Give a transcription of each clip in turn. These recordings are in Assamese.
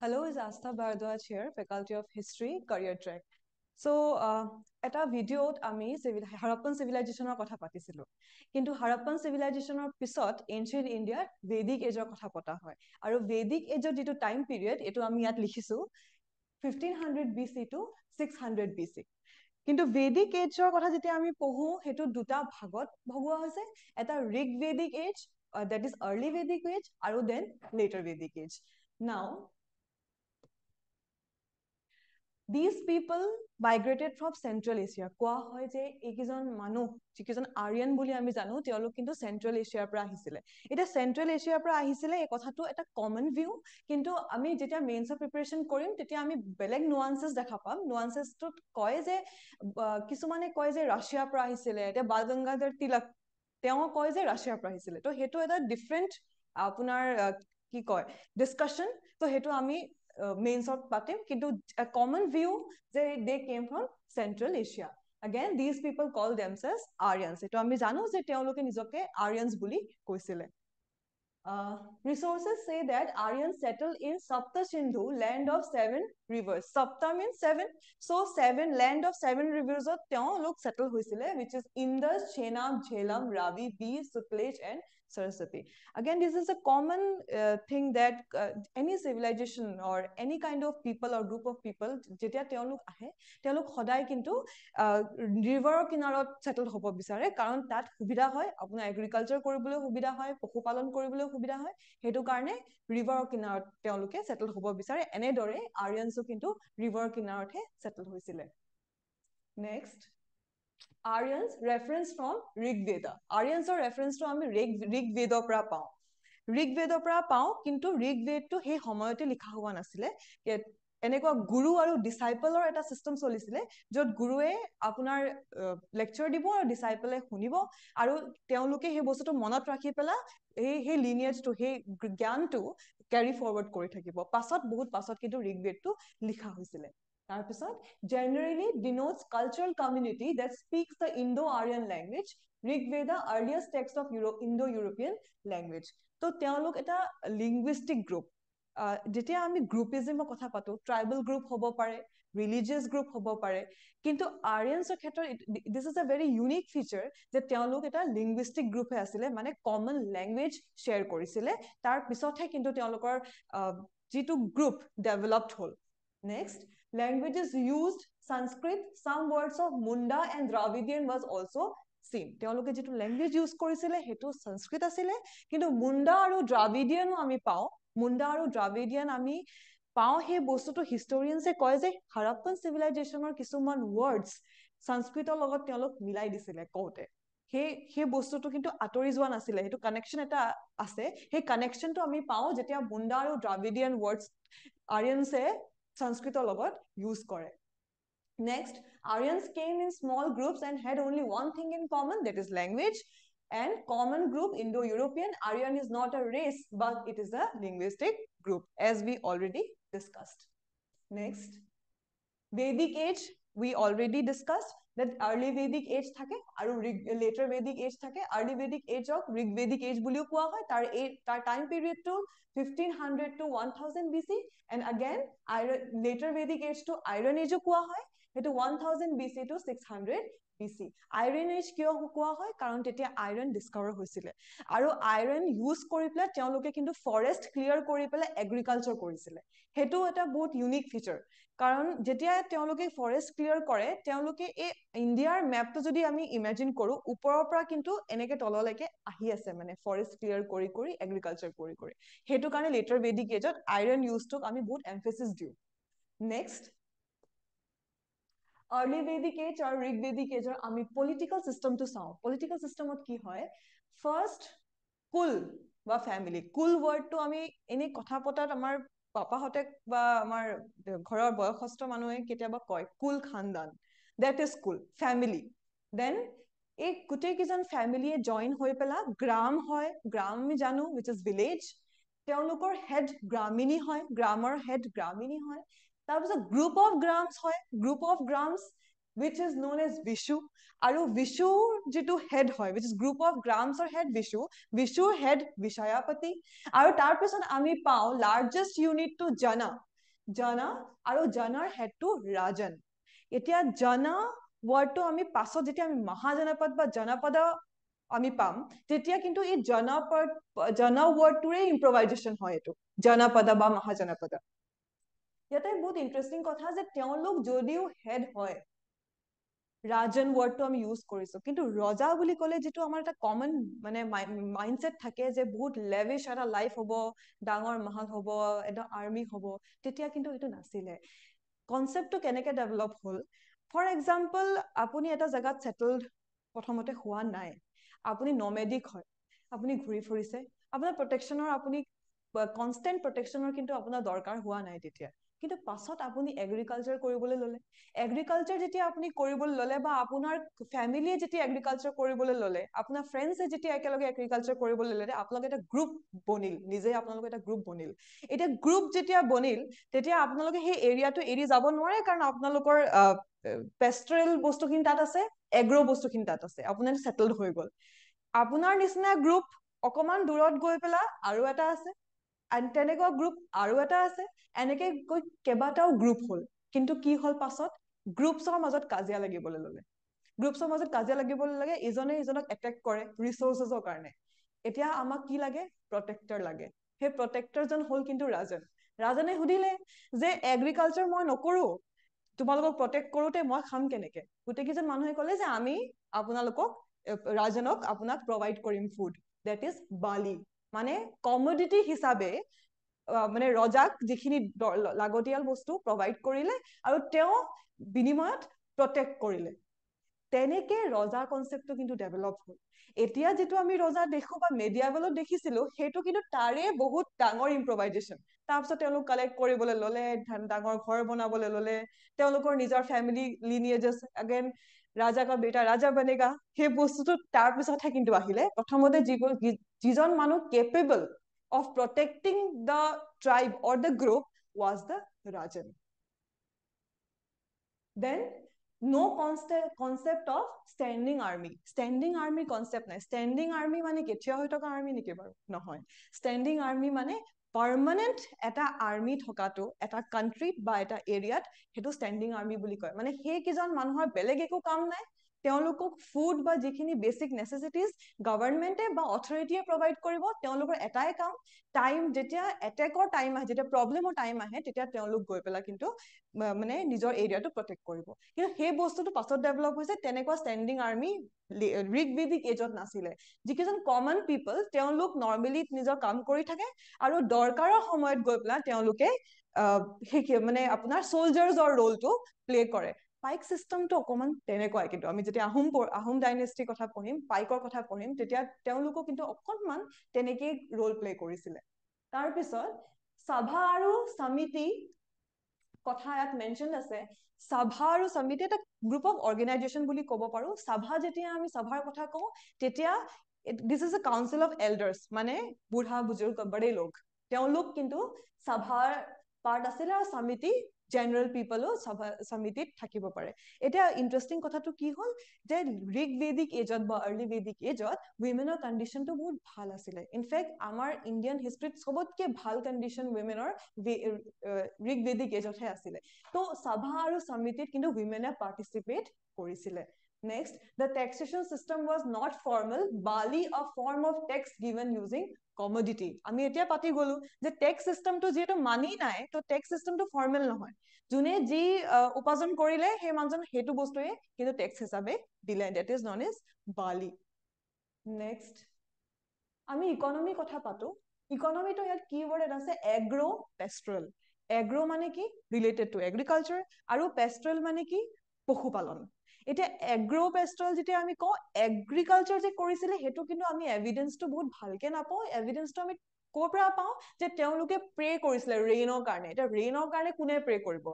Hello, is Astha Bharadwaj here, Faculty of History, Career Track. So, এটা ভিডিঅ'ত আমি হাৰাপ্পান চিভিলাইজেশ্যনৰ কথা পাতিছিলোঁ কিন্তু হাৰাপ্পান চিভিলাইজেশ্যনৰ পিছত এনচিয়েণ্ট ইণ্ডিয়াত ভেদিক এজৰ কথা পতা হয় আৰু ভেদিক এজৰ যিটো টাইম পিৰিয়ড এইটো আমি ইয়াত লিখিছোঁ 1500 BC to 600 BC কিন্তু ভেদিক এজৰ কথা যেতিয়া আমি পঢ়ো সেইটো দুটা ভাগত ভগোৱা হৈছে এটা Rig Vedic age that is early Vedic age আৰু then later Vedic age. Now these people migrated from Central Asia. কোৱা হয় যে এইকেইজন মানুহ যিকেইজন আৰিয়ান বুলি আমি জানো তেওঁলোক কিন্তু চেন্ট্ৰেল এছিয়াৰ পৰা আহিছিলে এটা চেন্ট্ৰেল এছিয়াৰ পৰা আহিছিলে এই কথাটো এটা কমন ভিউ কিন্তু আমি যেতিয়া মেইনছৰ প্ৰিপাৰেচন কৰিম তেতিয়া আমি বেলেগ নুৱান্সেছ দেখা পাম নুৱান্সেছটোত কয় যে কিছুমানে কয় যে ৰাছিয়াৰ পৰা আহিছিলে এতিয়া বাল গংগাধৰ তিলক তেওঁ কয় যে ৰাছিয়াৰ পৰা আহিছিলে তো সেইটো এটা ডিফাৰেণ্ট আপোনাৰ কি কয় ডিছকাশ্যন তো সেইটো আমি মেইনছত পাতিম কিন্তু a common view they came from Central Asia. Again, these people call themselves Aryans. এটো আমি জানো যে তেওঁলোকে নিজকে Aryans বুলি কৈছিলে resources say that Aryans settled in Sapta Sindhu, land of 7 rivers. Sapta means 7. So 7 land of 7 rivers of তেওঁলোক settle হৈছিলে which is Indus, Chenab, Jhelum, Ravi, Beas, Sutlej and Saraswati. Again, this is a common thing that any civilization or any kind of people or group of people যেতিয়া তেওঁলোক আহে তেওঁলোক সদায় কিন্তু ৰিভাৰৰ কিনাৰত সেটেল হ'ব বিচাৰে কাৰণ তাত সুবিধা হয় আপোনাৰ এগ্ৰিকালচাৰ কৰিবলৈ সুবিধা হয় পশুপালন কৰিবলৈ সুবিধা হয় হেতু কাৰণে ৰিভাৰৰ কিনাৰত তেওঁলোকে সেটেল হ'ব বিচাৰে এনেদৰে আৰিয়ানছও কিন্তু ৰিভাৰৰ কিনাৰতহে সেটেল হৈছিলে next Aryans reference from Rig Veda. Aryans or reference to আমি Rig Veda পৰা পাওঁ ঋগ বেদৰ পৰা পাওঁ কিন্তু ঋগ বেদটো সেই সময়তে লিখা হোৱা নাছিলে এনেকুৱা গুৰু আৰু ডিসাইপলৰ এটা সিস্টেম চলিছিলে যত গুৰুৱে আপোনাৰ লেকচাৰ দিব আৰু ডিসাইপলে শুনিব আৰু তেওঁলোকে সেই বস্তুটো মনত ৰাখি পেলা এই লিনিয়েজটো সেই জ্ঞানটো ক্যাৰি ফৰৱাৰ্ড কৰি থাকিব পাছত বহুত পাছত কিন্তু ঋগ বেদটো লিখা হৈছিলে তাৰপিছত generally denotes cultural community that speaks the Indo-Aryan language. Rig Veda, earliest text of Indo-European language. তো তেওঁলোক এটা লিংগুইষ্টিক গ্ৰুপ যেতিয়া আমি গ্ৰুপিজমৰ কথা পাতো ট্ৰাইবেল গ্ৰুপ হ'ব পাৰে ৰিলিজিয়াছ গ্ৰুপ হ'ব পাৰে কিন্তু আৰিয়ানছৰ ক্ষেত্ৰত this is a very unique feature যে তেওঁলোক এটা লিংগুইষ্টিক গ্ৰুপে আছিলে মানে কমন লেংগুৱেজ শ্বেয়াৰ কৰিছিলে তাৰ পিছতহে কিন্তু তেওঁলোকৰ যিটো গ্ৰুপ ডেভেলপড হ'ল next languages used Sanskrit some words of Munda and Dravidian was also same তেওঁলোকে যেটো ল্যাঙ্গুৱেজ ইউজ কৰিছিলে হেতু সংস্কৃত আছিলে কিন্তু মুন্ডা আৰু দ্ৰাবিডিয়ানও আমি পাও মুন্ডা আৰু দ্ৰাবিডিয়ান আমি পাও হে বস্তুটো হিষ্টৰিয়ানছে কয় যে হাৰাপ্পান সিভিলাইজেশনৰ কিছুমান ওয়াৰ্ডস সংস্কৃতৰ লগত তেওঁলোক মিলাই দিছিলে কওতে সেই বস্তুটো কিন্তু আতৰি যোৱা নাছিলে হেতু কানেকশন এটা আছে সেই কানেকশনটো আমি পাও যেতিয়া মুন্ডা আৰু দ্ৰাবিডিয়ান ওয়াৰ্ডস আৰিয়ানছে সংস্কৃতৰ লগত ইউজ কৰে Next, Aryans came in small groups and had only one thing in common, that is language. And common group, Indo-European. Aryan is not a race, but it is a linguistic group, as we already discussed. Next, Vedic age, we already discussed that early Vedic age থাকে আৰু later Vedic age থাকে early Vedic age of Rig Vedic age বুলিও কোৱা হয় তাৰ time period to 1500 to 1000 BC and again later Vedic age to Iron age কোৱা হয় সেইটো 1000 BC to 600 BC iron age কিয় কোৱা হয় কাৰণ তেতিয়া আইৰন ডিসকভাৰ হৈছিলে আৰু আইৰন ইউজ কৰি পেলাই তেওঁলোকে কিন্তু ফৰেষ্ট ক্লিয়াৰ কৰি পেলাই এগ্ৰিকালচাৰ কৰিছিলে হেতু এটা বহুত ইউনিক ফিচাৰ কাৰণ যেতিয়া তেওঁলোকে ফৰেষ্ট ক্লিয়াৰ কৰে তেওঁলোকে এই ইন্ডিয়াৰ ম্যাপটো যদি আমি ইমাজিন কৰো ওপৰৰ পৰা কিন্তু এনেকে তললৈকে আহি আছে মানে ফৰেষ্ট ক্লিয়াৰ কৰি কৰি এগ্ৰিকালচাৰ কৰি কৰি হেতু কাৰণে লেটাৰ ভেদিক এজত আইৰন ইউজটোক আমি বহুত এমফেচিছ দিও next early Vedic age or Rig Vedic age or আমি political system to চাও political system ত কি হয় first কুল বা family কুল word to আমি এনে কথা পতাত আমাৰ পাপাহতে বা আমাৰ ঘৰৰ বয়সস্থ মানুহে কেতিয়াবা কয় কুল খানদান that is cool family then এই গোটেই কিজন ফ্যামিলিয়ে জয়েন হৈ পেলা গ্ৰাম হয় গ্ৰাম আমি জানো which is village তেওঁলোকৰ হেড গ্ৰামিনী হয় গ্ৰামৰ হেড গ্ৰামিনী হয় তাৰপিছত গ্ৰুপ অফ গ্ৰামছ হয় group of grams which is known as Vishu আৰু Vishu যেটো হেড হয় which is group of grams or head Vishu head Vishayapati আৰু তাৰ পিছত আমি পাও largest unit to Jana জানা আৰু জানাৰ হেডটো ৰাজন এতিয়া জানা ৱৰ্ডটো আমি পাছত যেতিয়া আমি মহাজনপদ বা জনপদ আমি পাম তেতিয়া কিন্তু এই জনপদ জনা ৱৰ্ডটোৰে ইম্প্ৰভাইজেশ্যন হয় এইটো জনপদ বা মহাজনপদ ইয়াতে বহুত ইন্টাৰেষ্টিং কথা যে তেওঁলোক যদিও হেড হয় ৰাজন ৱৰ্ডটো আমি ইউজ কৰিছো কিন্তু ৰজা বুলি ক'লে যিটো আমাৰ এটা কমন মানে মাইণ্ডছেট থাকে যে বহুত লেভিছ এটা লাইফ হ'ব ডাঙৰ মহল হ'ব এটা আৰ্মি হ'ব তেতিয়া কিন্তু এইটো নাছিলে কনচেপ্টটো কেনেকে ডেভেলপ হ'ল ফৰ এক্সাম্পল আপুনি এটা জেগাত ছেটেলড প্ৰথমতে হোৱা নাই আপুনি নমেডিক হয় আপুনি ঘূৰি ফুৰিছে আপোনাৰ প্ৰটেকশ্যনৰ আপুনি কনষ্টেণ্ট প্ৰটেকশ্যনৰ কিন্তু আপোনাৰ দৰকাৰ হোৱা নাই তেতিয়া কিন্তু পাছত আপুনি এগ্ৰিকালচাৰ কৰিবলৈ ল'লে এগ্ৰিকালচাৰ যেতিয়া আপুনি কৰিবলৈ ল'লে বা আপোনাৰ ফেমিলিয়ে যেতিয়া এগ্ৰিকালচাৰ কৰিবলৈ ল'লে আপোনাৰ ফ্ৰেণ্ডছে যেতিয়া একেলগে এগ্ৰিকালচাৰ কৰিবলৈ ল'লে আপোনালোকে এটা গ্ৰুপ বনিল নিজে আপোনালোকে এটা গ্ৰুপ বনিল এতিয়া গ্ৰুপ যেতিয়া বনিল তেতিয়া আপোনালোকে সেই এৰিয়াটো এৰি যাব নোৱাৰে কাৰণ আপোনালোকৰ পেষ্ট্ৰেল বস্তুখিনি তাত আছে এগ্ৰ বস্তুখিনি তাত আছে আপোনাৰ ছেটেলড হৈ গ'ল আপোনাৰ নিচিনা গ্ৰুপ অকমান দূৰত গৈ পেলাই আৰু এটা আছে তেনেকুৱা গ্ৰুপ আৰু এটা আছে এনেকে গৈ কেইবাটাও গ্ৰুপ হ'ল কিন্তু কি হ'ল পাছত গ্ৰুপছৰ মাজত কাজিয়া লাগিবলৈ ল'লে গ্ৰুপছৰ মাজত কাজিয়া লাগিবলৈ লাগে ইজনে ইজনক এটেক কৰে ৰিচোৰ্চেছৰ কাৰণে এতিয়া আমাক কি লাগে প্ৰটেক্টৰ লাগে সেই প্ৰটেক্টৰজন হ'ল কিন্তু ৰাজনে সুধিলে যে এগ্ৰিকালচাৰ মই নকৰো তোমালোকক প্ৰটেক্ট কৰোতে মই খাম কেনেকে গোটেইকেইজন মানুহে ক'লে যে আমি আপোনালোকক ৰাজনক আপোনাক প্ৰভাইড কৰিম ফুড দেট ইজ বালি মানে কমোডিটি হিচাপে মানে ৰজাক যিখিনি লাগতিয়াল বস্তু প্ৰভাইড কৰিলে আৰু তেওঁ বিনিময়ত প্ৰটেক্ট কৰিলে তেনেকে ৰজা কনচেপ্টটো কিন্তু ডেভেলপ হ'ল এতিয়া যিটো আমি ৰজা দেখো বা মেডিয়াভেলত দেখিছিলো সেইটো কিন্তু তাৰে বহুত ডাঙৰ ইম্প্ৰভাইজেশ্যন তাৰপিছত তেওঁলোক কালেক্ট কৰিবলৈ ল'লে ডাঙৰ ঘৰ বনাবলৈ ল'লে তেওঁলোকৰ নিজৰ ফেমিলি লিনিয়েজেছ এগেইন ৰাজা কা বেটা ৰাজা বনেগা সেই বস্তুটো তাৰপিছতহে কিন্তু আহিলে প্ৰথমতে যিজন মানুহ capable of protecting the tribe or the group was the Rajan. Then no concept of standing army. Standing army concept নাই standing army মানে কি থিয় হৈ থকা army নেকি বাৰু নহয় standing army মানে পাৰ্মানেণ্ট এটা আৰ্মি থকাটো এটা কাণ্ট্ৰিত বা এটা এৰিয়াত সেইটো ষ্টেণ্ডিং আৰ্মি বুলি কয় মানে সেইকেইজন মানুহৰ বেলেগ একো কাম নাই তেওঁলোকক ফুড বা যিখিনি বেচিক নেচেচিটিজ গভৰ্ণমেণ্টে বা অথৰিটিয়ে প্ৰভাইড কৰিব তেওঁলোকৰ এটাই কাম টাইম যেতিয়া এটেকৰ টাইম আহে যেতিয়া প্ৰব্লেমৰ টাইম আহে তেতিয়া তেওঁলোক গৈ পেলাই কিন্তু মানে নিজৰ এৰিয়াটো প্ৰটেক্ট কৰিব কিন্তু সেই বস্তুটো পাছত ডেভেলপ হৈছে তেনেকুৱা ষ্টেণ্ডিং আৰ্মি ঋগবেদিক এজত নাছিলে যিকেইজন কমন পিপল তেওঁলোক নৰ্মেলি নিজৰ কাম কৰি থাকে আৰু দৰকাৰৰ সময়ত গৈ পেলাই তেওঁলোকে মানে আপোনাৰ চলজাৰ্ছৰ ৰোলটো প্লে কৰে পাইক চিষ্টেমটো অকমান তেনেকুৱাই কিন্তু আমি যেতিয়া আহোম ডাইনেষ্টিৰ কথা পঢ়িম পাইকৰ কথা পঢ়িম তেতিয়া তেওঁলোকো কিন্তু অকণমান তেনেকেই ৰোল প্লে কৰিছিলে তাৰপিছত সভা আৰু সমিতি কথা ইয়াত মেনশ্যন আছে সভা আৰু সমিতি এটা গ্ৰুপ অফ অৰ্গেনাইজেশ্যন বুলি ক'ব পাৰো সভা যেতিয়া আমি সভাৰ কথা কওঁ তেতিয়া this is a council of elders মানে বুঢ়া বুজুৰ্গ বড়ে লোক তেওঁলোক কিন্তু সভাৰ পাৰ্ট আছিলে আৰু সমিতি জেনেৰেল পিপলো সমিতিত থাকিব পাৰে এতিয়া ইণ্টাৰেষ্টিং কথাটো কি হ'ল যে ঋগবেদিক এজত বা আৰ্লি বেদিক এজত উইমেনৰ কণ্ডিশ্যনটো বহুত ভাল আছিলে ইনফেক্ট আমাৰ ইণ্ডিয়ান হিষ্ট্ৰীত চবতকে ভাল কণ্ডিশ্যন উইমেনৰ ঋগবেদিক এজতহে আছিলে তো সভা আৰু সমিতিত কিন্তু উইমেনে পাৰ্টিচিপেট কৰিছিলে Next, the taxation system was not formal, bali a form of tax given using commodity. আমি এতিয়া পাতি গলো যে টেক্স সিস্টেমটো যেটো মানি নাই তো টেক্স সিস্টেমটো ফৰ্মেল নহয় যোনে যি উপাৰ্জন কৰিলে সেই মানুহজন হেতু বস্তুৱে কিন্তু টেক্স হিচাপে দিলে that is known as bali. Next, আমি ইকোনমি কথা পাতো ইকোনমিটো ইয়াত কিৱৰ্ড এটা আছে এগ্ৰো পেষ্ট্ৰেল এগ্ৰো মানে কি ৰিলেটেড টু এগ্ৰিকালচাৰ আৰু পেষ্ট্ৰেল মানে কি পশুপালন এতিয়া এগ্ৰো পেষ্ট্ৰেল যেতিয়া আমি কওঁ এগ্ৰিকালচাৰ যে কৰিছিলে সেইটো কিন্তু আমি এভিডেন্সটো বহুত ভালকে নাপাওঁ এভিডেন্সটো আমি ক'ৰ পৰা পাওঁ যে তেওঁলোকে প্ৰে কৰিছিলে ৰেইনৰ কাৰণে এতিয়া ৰেইনৰ কাৰণে কোনে প্ৰে কৰিব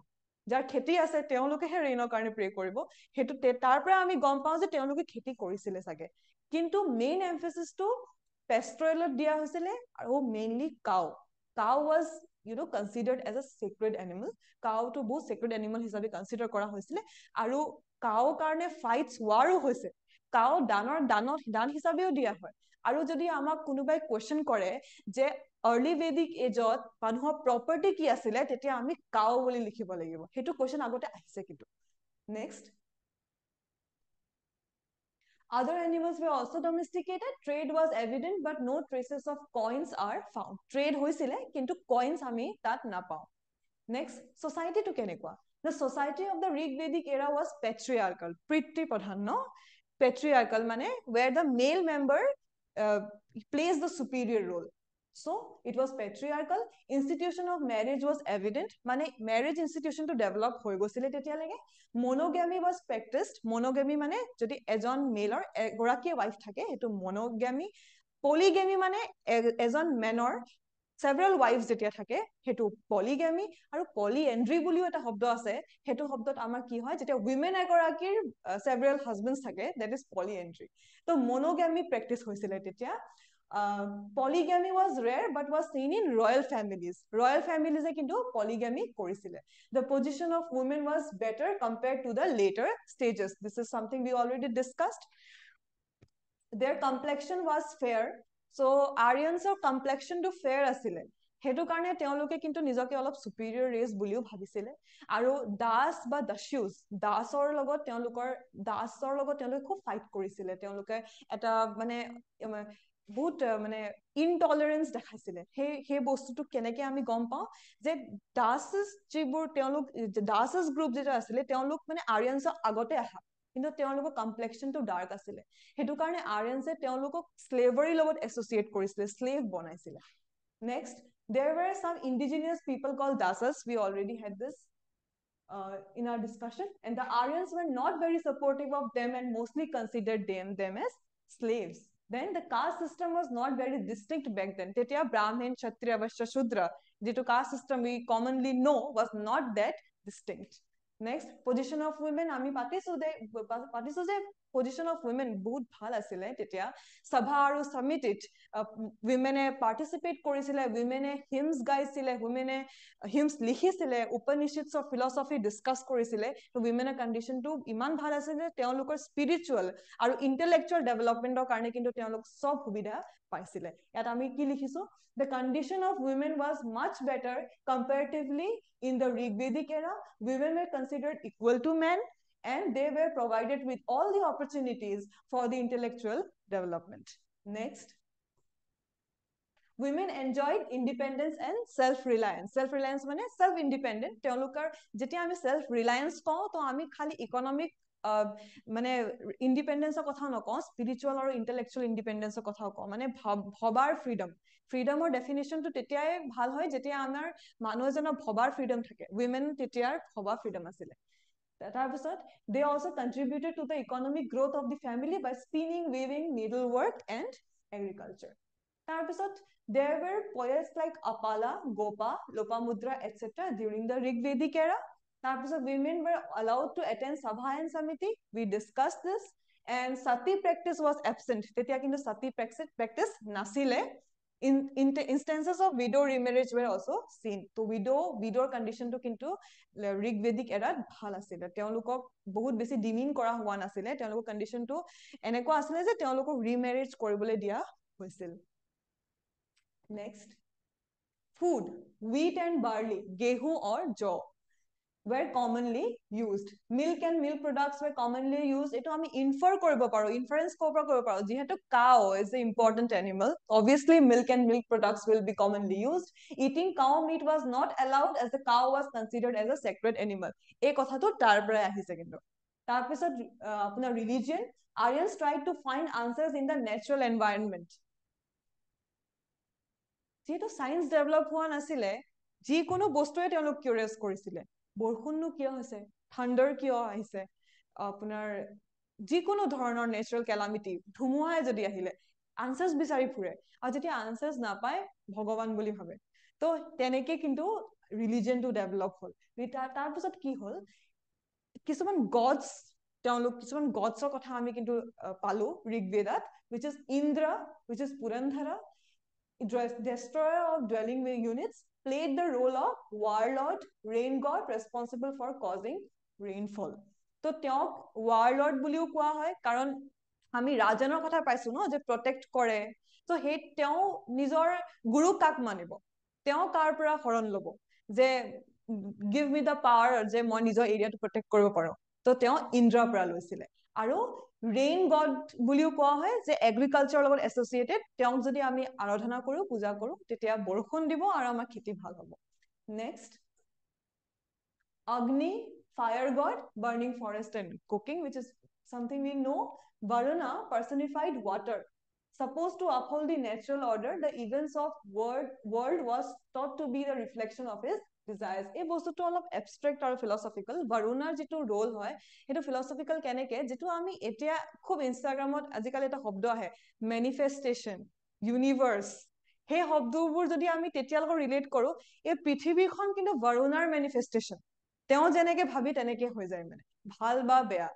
যাৰ খেতি আছে তেওঁলোকেহে ৰেইনৰ কাৰণে প্ৰে কৰিব সেইটো তাৰ পৰা আমি গম পাওঁ যে তেওঁলোকে খেতি কৰিছিলে চাগে কিন্তু মেইন এমফেচিছটো পেষ্ট্ৰেলত দিয়া হৈছিলে আৰু mainly cow was considered as a sacred animal কাউটো বহুত চেক্ৰেড এনিমেল হিচাপে কনচিডাৰ কৰা হৈছিলে আৰু কাউ কাৰণে ফাইটছ ৱাৰো হৈছে কাউ দান হিচাপেও দিয়া হয় আৰু যদি আমাক কোনোবাই কুৱেশ্যন কৰে যে early Vedic এজত মানুহৰ property কি আছিলে তেতিয়া আমি cow বুলি লিখিব লাগিব হেতু কোৱেশ্চন আগতে আহিছে কিন্তু next other animals were also domesticated trade was evident but no traces of coins are found trade হৈছিলে কিন্তু coins আমি তাত নাপাও next society to কেনেকুৱা the society of the Rig Vedic era was patriarchal pretty pradhan no patriarchal মানে where the male member plays the superior role so it was patriarchal institution of marriage was evident মানে marriage institution to develop হৈ গৈছিলে তেতিয়া লাগে monogamy was practiced monogamy মানে যদি এজন মেলৰ এগৰাকী wife থাকে হেতু monogamy polygamy মানে এজন মেনৰ several wives যেতিয়া থাকে হেতু polygamy আৰু polyandry বুলিও এটা শব্দ আছে হেতু শব্দত আমাৰ কি হয় যেতিয়া women এগৰাকীৰ several husbands থাকে that is polyandry তো monogamy practice হৈছিলে তেতিয়া polygamy was rare but was seen in royal families কিন্তু polygamy কৰিছিলে the position of women was better compared to the later stages this is something we already discussed their complexion was fair so Aryans complexion to fair asile হেতু কাৰণে তেওঁলোকে কিন্তু নিজকে অলপ superior race বুলিও ভাবিছিলে আৰু দাস বা দাসিউস দাসৰ লগত তেওঁলোকে খুব ফাইট কৰিছিলে তেওঁলোকে এটা মানে বহুত মানে ইনটলাৰেন্স দেখাইছিলে সেই বস্তুটো কেনেকৈ আমি গম পাও যে দাসস যিবোৰ তেওঁলোক দাসস গ্ৰুপ যেটা আছিলে তেওঁলোক মানে আৰিয়ানছৰ আগতে আহা কিন্তু তেওঁলোকৰ কমপ্লেক্সনটো ডাৰ্ক আছিলে হেতু কাৰণে আৰিয়ানছে তেওঁলোকক স্লেভাৰী লগত এছ'চিয়েট কৰিছিলে স্লেভ বনাইছিলে next there were some indigenous people called dasas we already had this in our discussion and the Aryans were not very supportive of them and mostly considered them as slaves then the caste system was not very distinct back then tetia brahmin kshatriya vaishya shudra jitu caste system we commonly know was not that distinct next position of women ami patisu je position of women বহুত ভাল আছিল তেতিয়া সভা আৰু সমিতিত women participate কৰিছিলে women hymns গাইছিলে women hymns লিখিছিলে উপনিষদছ of philosophy discuss কৰিছিলে তো women condition টো ইমান ভাল আছিল যে তেওঁলোকৰ spiritual আৰু intellectual developmentৰ কাৰণে কিন্তু তেওঁলোক সব সুবিধা পাইছিলে ইয়াত আমি কি লিখিছো the condition of women was much better comparatively in the Rig Vedic era women were considered equal to men and they were provided with all the opportunities for the intellectual development next women enjoyed independence and self reliance মানে self independent তেওঁলোকৰ যেতিয়া আমি self reliance কওঁ তো আমি খালি economic মানে ইন্ডিপেন্ডেন্সৰ কথা নকওঁ স্পিৰিচুৱেল আৰু ইন্টেলেকচুৱেল ইন্ডিপেন্ডেন্সৰ কথাও কওঁ মানে ভবাৰ ফ্ৰীডমৰ ডেফিনেশ্যনটো তেতিয়াই ভাল হয় যেতিয়া আমাৰ মানুহ এজনৰ ভবাৰ ফ্ৰীডম থাকে women তেতিয়াৰ ভবা ফ্ৰীডম আছিলে তাৰপিছত they also contributed to the economic growth of the family by spinning weaving needlework and agriculture তাৰপিছত there were poets like Apala Gopa Lopamudra etc during the Rig Vedic era তাৰপিছত women were allowed to attend sabha and samiti we discussed this and sati practice was absent তেতিয়া কিন্তু sati practice নাছিলে in instances of widow remarriage were also seen to widow condition to কিন্তু Rig Vedic era ভাল আছিল তেওঁলোকক বহুত বেছি ডিমিন কৰা হোৱা নাছিলে তেওঁলোকৰ কন্ডিশনটো এনেকুৱা আছিল যে তেওঁলোকক ৰিমেৰেজ কৰিবলৈ দিয়া হৈছিল next food wheat and barley gehu or jaw were commonly used milk and milk products were commonly used eto ami infer koribo paro inference koribo paro jehetu cow is the important animal obviously milk and milk products will be commonly used eating cow meat was not allowed as the cow was considered as a sacred animal ei kotha to tar pora ahise kintu tar pisot apuna religion Aryans tried to find answers in the natural environment যেহেতু সায়েন্স ডেভেলপ হোৱা নাছিলে যিকোনো বস্তুৱে তেওঁলোক কিউৰিয়াছ কৰিছিলে বৰষুণনো কিয় হৈছে থান্ডাৰ কিয় আহিছে আপোনাৰ যিকোনো ধৰণৰ নেচাৰেল কেলামিটি ধুমুহাই যদি আহিলে আনসাৰ্স বিচাৰি ফুৰে আৰু যেতিয়া আনসাৰ্স নাপায় ভগৱান বুলি ভাবে তো তেনেকে কিন্তু ৰিলিজিয়নটো ডেভেলপ হ'ল তাৰ পিছত কি হ'ল কিছুমান গডছ তেওঁলোক কিছুমান গডছৰ কথা আমি কিন্তু পালো ঋগবেদাত which is Indra which is Purandhara destroyer of dwelling units played the role of warlord rain god responsible for causing rainfall তো তেওঁক warlord বুলিও কোৱা হয় কাৰণ আমি ৰাজনৰ কথা পাইছো ন যে প্ৰটেক্ট কৰে তো সেই তেওঁ নিজৰ গুৰু কাক মানিব তেওঁ কাৰ পৰা শৰণ ল'ব যে give me the power যে মই নিজৰ এৰিয়াটো প্ৰটেক্ট কৰিব পাৰো তো তেওঁ ইন্দ্ৰৰ পৰা লৈছিলে আৰু ৰেইন গড বুলিও কোৱা হয় যে এগ্ৰিকালচাৰৰ লগত এছ'চিয়েটেড তেওঁক যদি আমি আৰাধনা কৰো পূজা কৰো তেতিয়া বৰষুণ দিব আৰু আমাৰ খেতি ভাল হ'ব next Agni, fire god, burning forest and cooking, which is something we know. Varuna personified water. Supposed to uphold the natural order, the events of world was thought to be the reflection of his desires. এই বস্তুটো অলপ abstract আৰু philosophical. Varunar যিটো role হয়, সেইটো philosophical কেনেকে, যিটো আমি এতিয়া খুব ইনষ্টাগ্ৰামত আজিকালি এটা শব্দ আহে, manifestation, universe. সেই শব্দবোৰ যদি আমি তেতিয়ালৈকে ৰিলেট কৰো, এই পৃথিৱীখন কিন্তু varunar manifestation. তেওঁ যেনেকে ভাবি তেনেকে হৈ যায় মানে ভাল বা বেয়া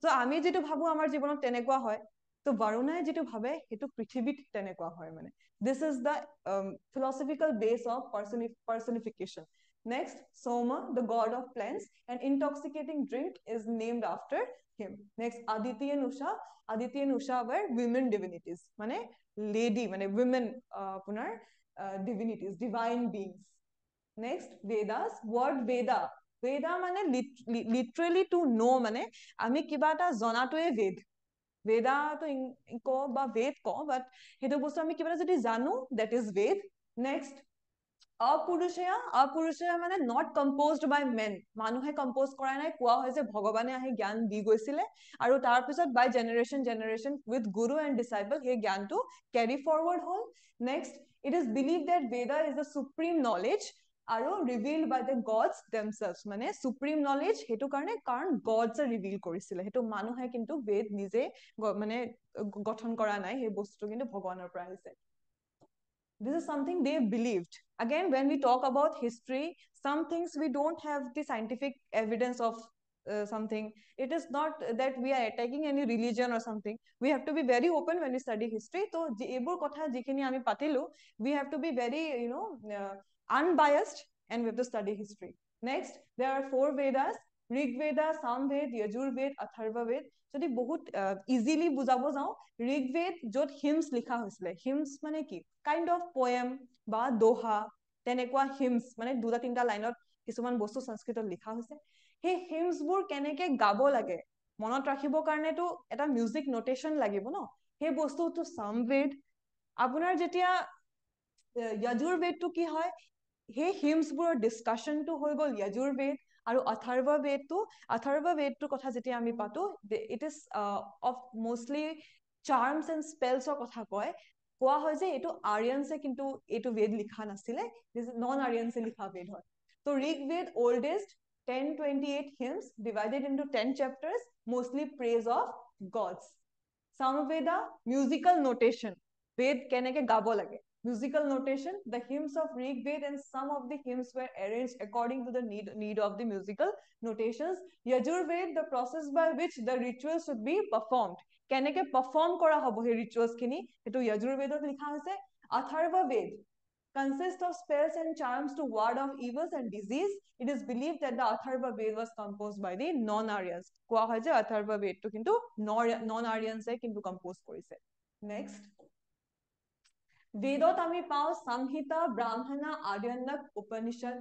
তো আমি যেটো ভাবো আমাৰ জীৱনত তেনেকুৱা হয় তো বৰুণাই যেটো ভাবে হেতু পৃথিৱীত তেনেকুৱা হয় মানে this is the philosophical base of personification next Soma the god of plants an intoxicating drink is named after him next Aditi and Usha were women divinities মানে lady মানে women আপোনাৰ divinities divine beings next Vedas word Veda Veda মানে literally to know মানে আমি কিবা এটা জনাটোৱে বেদ Veda তো ক বা বেদ ক বাট হেতু বস্তু আমি কিবা যদি জানো that is ved next অপুৰুষয়া মানে not composed by men মানুহে কম্পোজ কৰা নাই কোৱা হয় যে ভগৱানে আহি জ্ঞান দি গৈছিলে আৰু তাৰ পিছত by generation with guru and disciple সেই জ্ঞানটো carry forward hall next it is believed that Veda is the supreme knowledge আৰু revealed by the gods themselves মানে supreme knowledge হেতু কাৰণে কাৰণ gods reveal কৰিছিলে হেতু মানুহে কিন্তু বেদ নিজে মানে গঠন কৰা নাই সেই বস্তু কিন্তু ভগৱানৰ পৰা আহিছে this is something they believed again when we talk about history some things we don't have the scientific evidence of something it is not that we are attacking any religion or something we have to be very open when we study history so ebor kotha jikhini ami patilu we have to be very unbiased and we have to study history next there are 4 vedas rig veda samved yajur ved atharva ved যদি বহুত ইজিলি বুজাব যাও ঋগবেদ যত হিমস লিখা হৈছিলে হিমস মানে কি কাইন্ড অফ পোয়েম বা দোহা তেনেকুৱা হিমস মানে দুটা তিনটা লাইনত কিছুমান বস্তু সংস্কৃতত লিখা হৈছে সেই হিমসবোৰ কেনেকে গাব লাগে মনত ৰাখিব কাৰণেটো এটা মিউজিক নোটেশন লাগিব ন সেই বস্তুটো সামবেদ আপোনাৰ যেতিয়া যজুৰ্বেদটো কি হয় সেই হিমসবোৰৰ ডিসকাশনটো হৈ গল যজুৰ্বেদ আৰু অথৰ্ব বেদটো কথা যেতিয়া আমি পাতো it is of mostly charms and স্পেলছৰ কথা কয় কোৱা হয় যে এইটো আৰিয়ানছে কিন্তু এইটো বেদ লিখা নাছিলে নন আৰিয়ানছে লিখা বেদ হয় তো ঋগ বেদ oldest 1028 hymns divided into 10 chapters mostly praise of gods samaveda musical notation ved keneke gabo lage musical notation the hymns of Rig Ved and some of the hymns were arranged according to the need of the musical notations Yajur Ved the process by which the rituals should be performed keneke perform kora hobo he rituals kini etu Yajur Vedot likha hoise Atharva Ved consists of spells and charms to ward off evils and disease. It is believed that the Atharva Ved was composed by the non-Aryans. কোৱা হয় যে Atharva Ved টো কিন্তু non-Aryans এ কিন্তু compose কৰিছে. Next. Vedot আমি পাও Samhita, Brahmana, Aryanyak, Upanishad.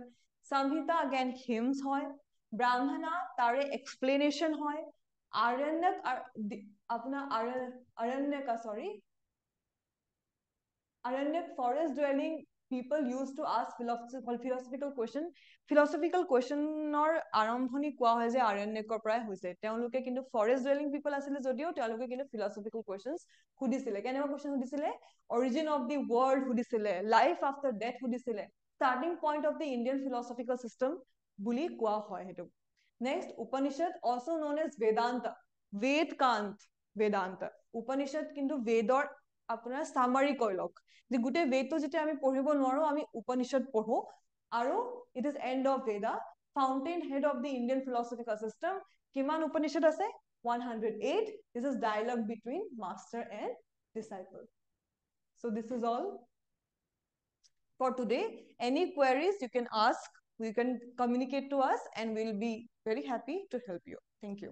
Samhita again hymns হয়. Brahmana তাৰে explanation হয়. Aryanyak আপোনাৰ Aranyaka sorry. Aranyak forest dwelling people used to ask philosophical questionৰ আৰম্ভণি কোৱা হয় যে আৰণ্যকৰ পৰাই হৈছে তেওঁলোকে কিন্তু ফৰেষ্ট ডুৱেলিং পিপল আছিল যদিও তেওঁলোকে কিন্তু philosophical questions সুধিছিলে কেনেকুৱা question সুধিছিলে origin of the world সুধিছিলে life after death সুধিছিলে starting point of the Indian philosophical system বুলি কোৱা হয় হেতু next Upanishad also known as Vedanta Vedanta Upanishad কিন্তু বেদৰ আপোনাৰ সামাৰি কয়লক যে গুটে বেদটো যেতে আমি পঢ়িব নোৱাৰো আমি উপনিষদ পঢ়ো আৰু it is end of Veda fountain head of the Indian philosophical system কিমান উপনিষদ আছে 108 this is dialogue between master and disciple so this is all for today any queries you can ask you can communicate to us and we'll be very happy to help you thank you